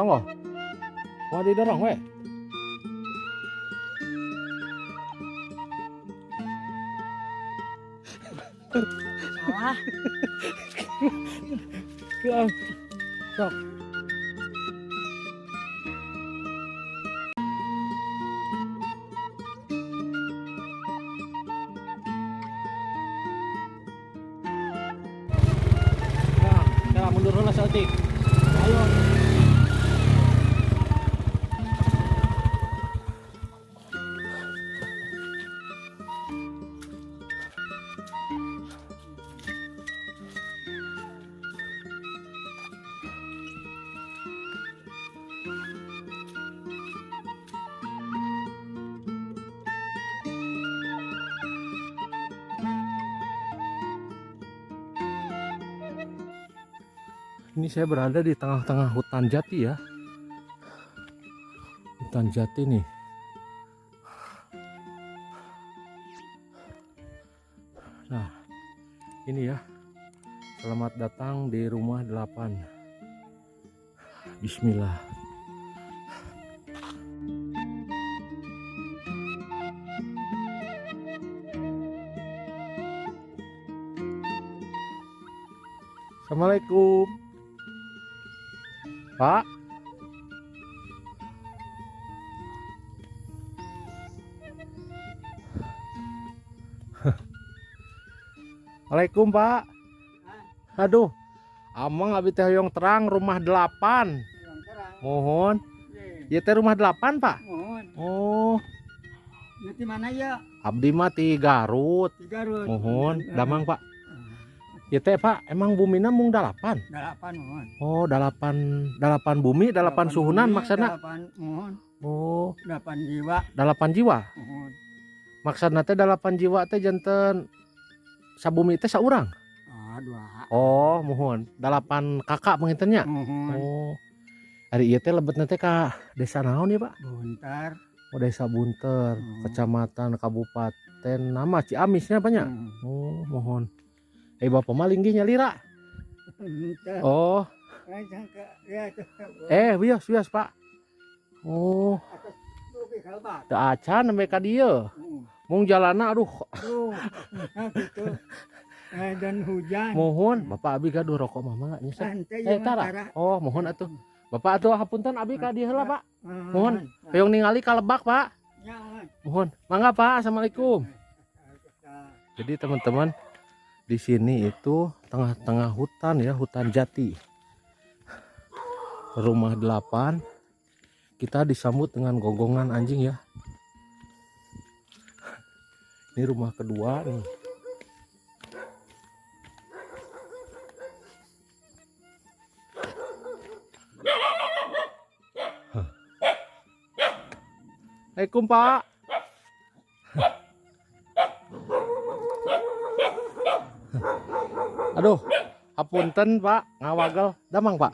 tonggo. Wah didorong we. Salah. Sok. Nah, mundur dulu seetik. Ayo. Ini saya berada di tengah-tengah hutan jati ya. Hutan jati nih. Nah, ini ya. Selamat datang di rumah 8. Bismillah. Assalamualaikum. Pak. Assalamualaikum Pak. Aduh, amang abi teh hoyong terang rumah 8. Mohon. Ya teh rumah 8 Pak. Mohon. Oh, Nanti mana ya? abdi mah ti Garut. Garut. Mohon, damang Pak. Ya teh Pak, emang bumina mung 8. 8 mohon. Oh, 8 bumi, 8 suhunan maksudna. 8 mohon. Oh, 8 jiwa 8 jiwa. mohon. Maksudna teh 8 jiwa teh janten sabumi teh saurang. Ah, 2. Oh, mohon. 8 kakak pengintennya. Mohon. Oh. Hari ieu teh lebetna teh ka desa naon ya, Pak? Bentar. Oh, Desa Bunter, Hmm. Kecamatan Kabupaten nama Ciamisnya banyak. Oh, mohon. Bapak mah linggih nyalira. Bentar. Oh, Ya, itu. wios Pak. Oh, Atas tuh kalbat. teu acan nembe ka dieu. Hmm. Mung jalana aduh. Tuh. Nah, gitu. Dan hujan. Mohon, Bapak abi gaduh rokok mama enggak nyesek. Santai ya, Tara. Tara. Oh, mohon atuh. Bapak atuh hapunten abi ka dieu heula, Pak. Mohon. Nah, Hoyong ningali ka Lebak, Pak. ya, mohon. Mohon. Mangga, Pak. Assalamualaikum. Jadi teman-teman, di sini itu tengah-tengah hutan ya, hutan jati. Rumah 8. Kita disambut dengan gonggongan anjing ya. Ini rumah kedua nih. Assalamualaikum Pak. Aduh, hapunten Pak, ngawagel, damang Pak.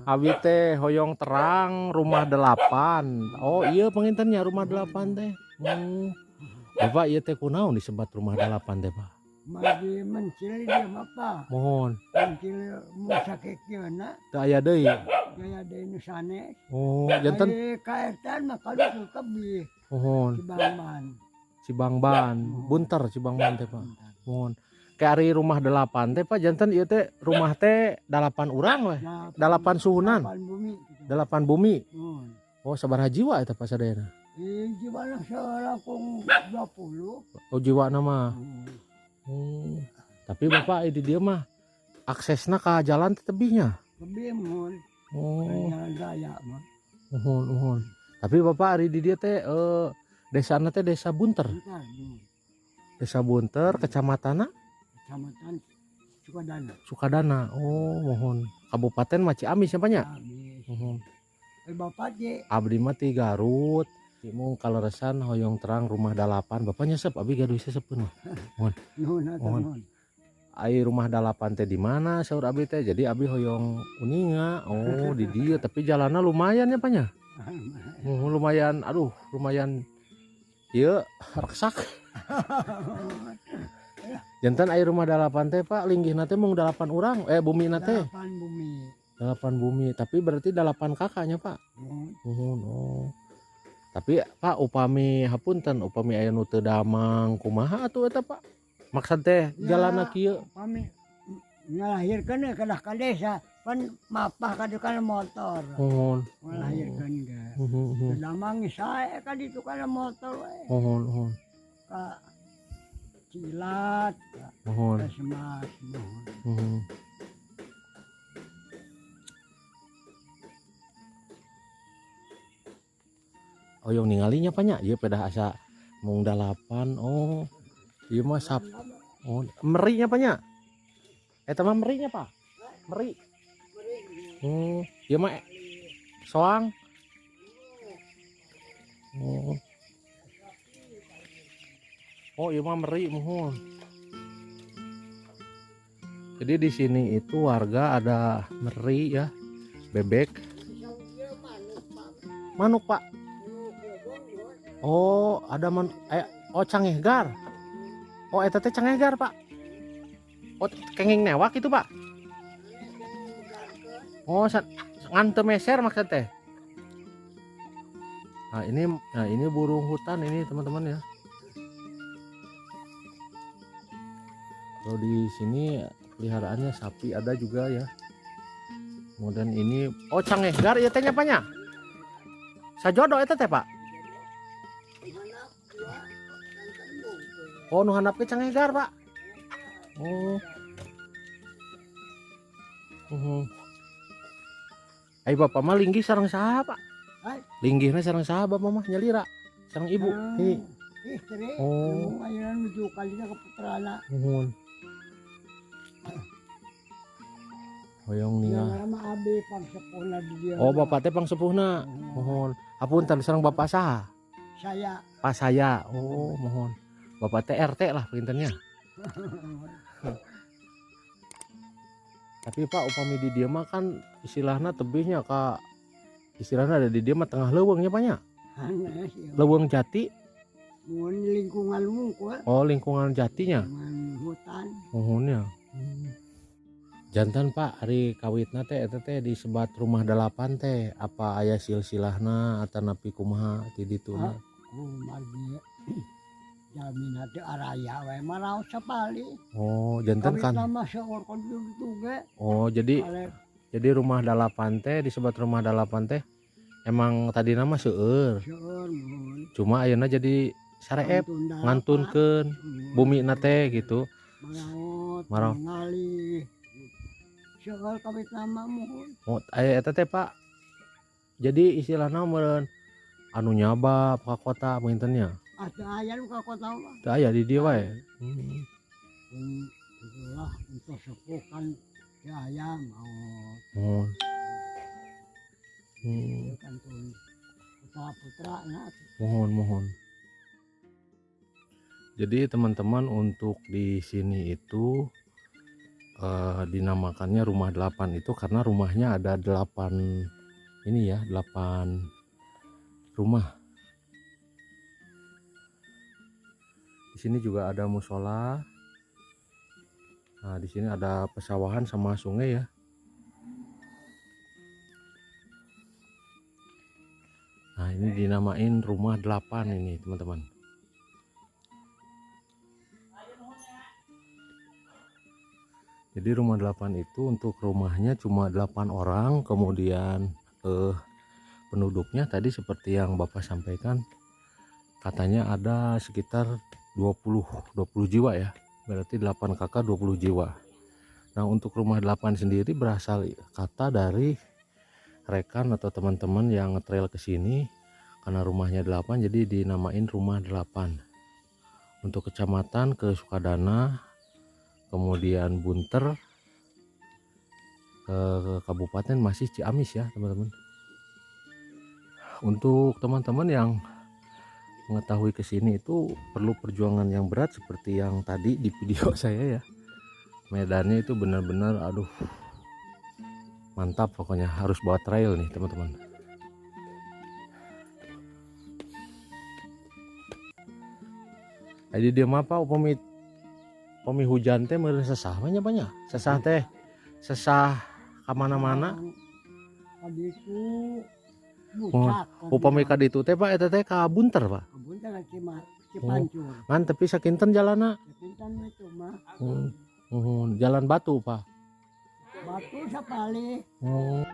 Abi teh hoyong terang rumah 8. Oh iya pengintennya rumah 8 teh. Bapak iya teh kunaon disebat rumah 8 teh Pak? Magi mencil dia apa? Mohon. Mencil musakeknya nak Teu aya deui. gaya de nusane. Oh, janten KRT mah kalau kebi mohon. Cibangban. Cibangban, Bunter Cibangban teh Pak. Mohon. Kayak ari rumah 8 teh Pak, janten ieu teh rumah teh 8 urang weh. 8 suhunan. 8 bumi. 8 bumi. Mohon. Oh, sabaraha jiwa eta Pak sadayana? Jiwa lang sa kong 20. Oh, jiwa nama. Tapi Bapak di dia mah aksesna ke jalan teh tebihnya. Kebi mohon. Oh, Jalan raya mah. mohon. Tapi Bapak ari di dia teh desana teh Desa Bunter. Bentar. Desa Bunter, kecamatanna Kecamatan Sukadana. Sukadana. Oh, mohon. Kabupaten Ciamis ya Pak nya? Habis. Mohon. Bapak je. Abdi mah ti Garut. Mung kaleresan hoyong terang rumah 8. Bapak nyesep abi gaduh sesepeun mah. Mohon. Nuhun Mohon. mohon. Ai rumah 8 teh di mana saur abi teh. Jadi abi hoyong uninga. Oh, di dia tapi jalannya lumayan ya Pak nya. Lumayan, aduh, lumayan. Ieu reksak. Jantan air rumah 8 teh Pak, linggihna teh mung 8 urang. Bumi na teh. 8 bumi. Delapan bumi, tapi berarti delapan kakaknya Pak. Mun Oh. Tapi Pak upami hapunten upami aya nu teu damang kumaha atuh eta Pak? Maksud teh jalanna kieu. kami ngalahirkeun kedah ka desa pan mapah ka kana motor. Nuhun. Ngalahirkeun ge. Nuhun. Damang sae ka ditu kana motor we. Nuhun. Ka Cilat, Nuhun. ka Semas, nuhun. Nuhun. Oh yang ningalinya Pak nya, ieu pedah asa mung 8. Oh. Ieu mah sap. Oh, merinya Pak nya. Eta mah merinya Pak. Meri. Ieu mah soang. Oh. Oh, ieu mah meri muhun. Jadi di sini itu warga ada meri ya, bebek, manuk Pak. Oh, ada oh cangehgar. Oh, eta teh cangehgar, Pak. Oh, kenging newak itu, Pak. Oh, ngan teu meser maksud teh. Nah, ini burung hutan ini, teman-teman ya. Kalau di sini peliharaannya sapi ada juga ya. Kemudian ini cangehgar ya teh apanya? Sajodo eta teh, Pak. Oh, nu handap ke cangehgar, Pak. Oh. Ai bapak mah linggih sareng saha, Pak? Linggihna sareng saha bapak mah nyalira? Sareng ibu. Istri. Oh. Ayeuna nuju kalina ka putrana. Nuhun. Hoyong nia. Nama abi pangsepuhna di dia. Oh, bapak teh pangsepuhna. Mohon. Hapunten sareng bapak saha? Saya. Pas saya. Oh, mohon. Bapak teh RT lah pintennya. Tapi Pak upami di dia mah kan istilahnya tebihnya Kak. Istilahnya ada di dia mah tengah leuweungnya Pak nya. Leuweung jati. Mun lingkungan mungkul. Oh, lingkungan jatinya. Lingkungan hutan. Mohonnya. Jantan Pak hari kawitna teh eta teh disebat rumah 8 teh. Apa aya silsilahna atanapi kumaha ti dituna? Margi jamina teh araya we maraos sapali. Oh, jantan kan. Kawitna mah seueur kudu ge. Oh, jadi rumah 8 teh disebat rumah 8 teh emang tadi nama seueur. Seueur mun. Cuma ayeuna jadi sareep ngantunkeun bumi na teh gitu. Maraot ngali. Seueur kawitna mah mun. Oh, aya eta teh Pak. Jadi istilahna meureun anu nyaba ka kota pintennya. Atuh aya nu ka kota mah. Teu aya di dieu wae. Itulah untuk sepuh kan ya aya mau. Oh. Kan tuh putra-putrana. Mohon. Jadi teman-teman untuk di sini itu dinamakannya rumah 8 itu karena rumahnya ada 8 ini ya, 8 rumah. Di sini juga ada musola. Nah, di sini ada pesawahan sama sungai ya. Nah, ini dinamain rumah 8 ini, teman-teman. Jadi rumah 8 itu untuk rumahnya cuma 8 orang, kemudian penduduknya tadi seperti yang Bapak sampaikan katanya ada sekitar 20 jiwa ya. Berarti 8 kakak 20 jiwa. Nah, untuk rumah 8 sendiri berasal kata dari rekan atau teman-teman yang ngetrail ke sini karena rumahnya 8 jadi dinamain rumah 8. Untuk kecamatan ke Sukadana, kemudian Bunter, ke kabupaten masih Ciamis ya, teman-teman. Untuk teman-teman yang mengetahui ke sini itu perlu perjuangan yang berat seperti yang tadi di video saya ya. Medannya itu benar-benar aduh mantap, pokoknya harus bawa trail nih teman-teman. Jadi dia apa upami hujan teh meureun sesah banyak sesah teh sesah kemana-mana. Tadi itu bucak. Upami ka ditu teh Pak eta teh ka Bunter Pak. Kebun teh Cipancur. Ngan tepi sakinten jalanna. Pintan itu mah Jalan batu Pak. batu sapali. Oh.